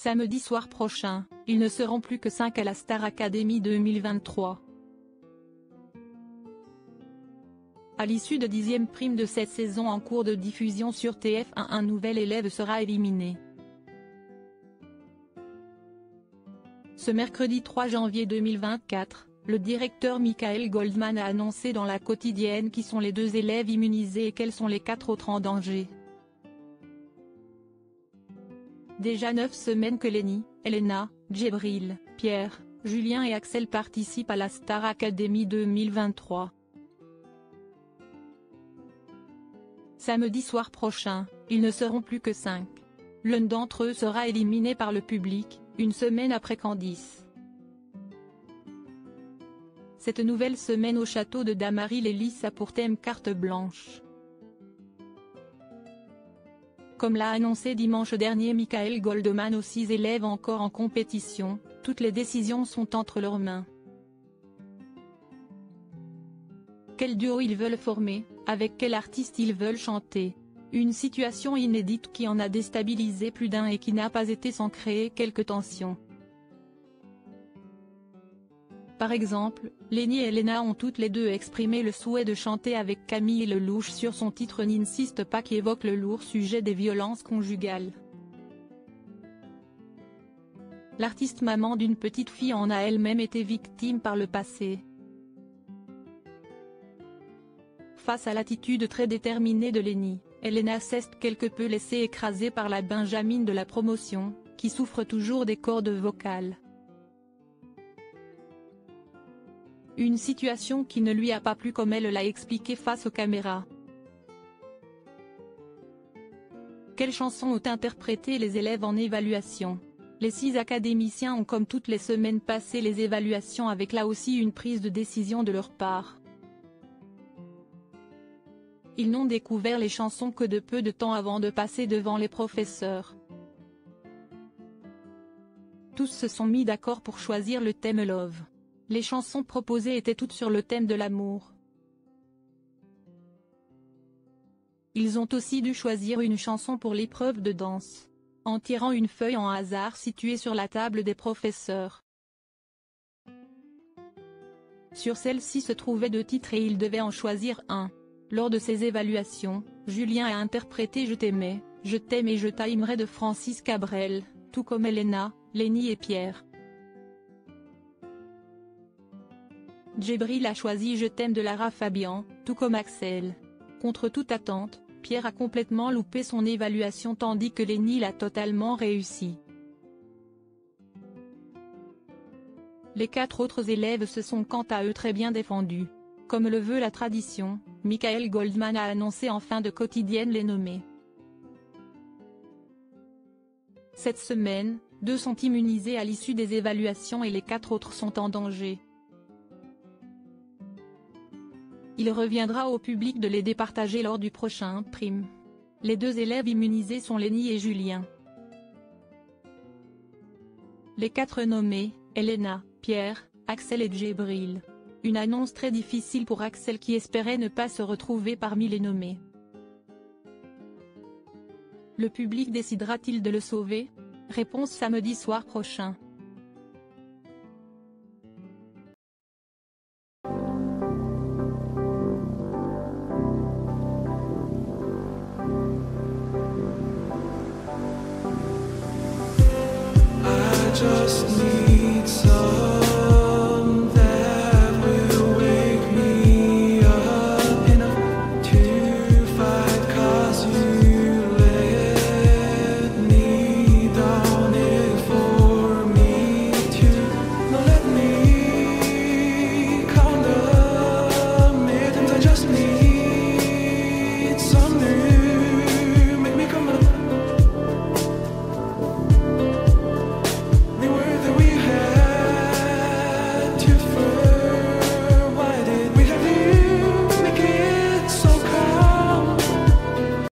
Samedi soir prochain, ils ne seront plus que 5 à la Star Academy 2023. À l'issue de 10e prime de cette saison en cours de diffusion sur TF1, un nouvel élève sera éliminé. Ce mercredi 3 janvier 2024, le directeur Michael Goldman a annoncé dans La Quotidienne qui sont les 2 élèves immunisés et quels sont les 4 autres en danger. Déjà 9 semaines que Lenny, Elena, Djibril, Pierre, Julien et Axel participent à la Star Academy 2023. Samedi soir prochain, ils ne seront plus que 5. L'un d'entre eux sera éliminé par le public, une semaine après Candice. Cette nouvelle semaine au château de Damary-les-Lys a pour thème carte blanche. Comme l'a annoncé dimanche dernier Michael Goldman aux 6 élèves encore en compétition, toutes les décisions sont entre leurs mains. Quel duo ils veulent former, avec quel artiste ils veulent chanter. Une situation inédite qui en a déstabilisé plus d'un et qui n'a pas été sans créer quelques tensions. Par exemple, Lenny et Elena ont toutes les deux exprimé le souhait de chanter avec Camille Lelouch sur son titre N'insiste pas qui évoque le lourd sujet des violences conjugales. L'artiste maman d'une petite fille en a elle-même été victime par le passé. Face à l'attitude très déterminée de Lenny, Elena s'est quelque peu laissée écraser par la Benjamine de la promotion, qui souffre toujours des cordes vocales. Une situation qui ne lui a pas plu comme elle l'a expliqué face aux caméras. Quelles chansons ont interprété les élèves en évaluation? Les 6 académiciens ont comme toutes les semaines passé les évaluations avec là aussi une prise de décision de leur part. Ils n'ont découvert les chansons que de peu de temps avant de passer devant les professeurs. Tous se sont mis d'accord pour choisir le thème Love. Les chansons proposées étaient toutes sur le thème de l'amour. Ils ont aussi dû choisir une chanson pour l'épreuve de danse, en tirant une feuille en hasard située sur la table des professeurs. Sur celle-ci se trouvaient 2 titres et ils devaient en choisir un. Lors de ces évaluations, Julien a interprété Je t'aimais, Je t'aime et Je t'aimerai de Francis Cabrel, tout comme Elena, Lenny et Pierre. Djibril a choisi Je t'aime de Lara Fabian, tout comme Axel. Contre toute attente, Pierre a complètement loupé son évaluation tandis que Lenny l'a totalement réussi. Les 4 autres élèves se sont quant à eux très bien défendus. Comme le veut la tradition, Michael Goldman a annoncé en fin de quotidienne les nommés. Cette semaine, 2 sont immunisés à l'issue des évaluations et les 4 autres sont en danger. Il reviendra au public de les départager lors du prochain prime. Les 2 élèves immunisés sont Lenny et Julien. Les 4 nommés, Elena, Pierre, Axel et Djibril. Une annonce très difficile pour Axel qui espérait ne pas se retrouver parmi les nommés. Le public décidera-t-il de le sauver? Réponse samedi soir prochain.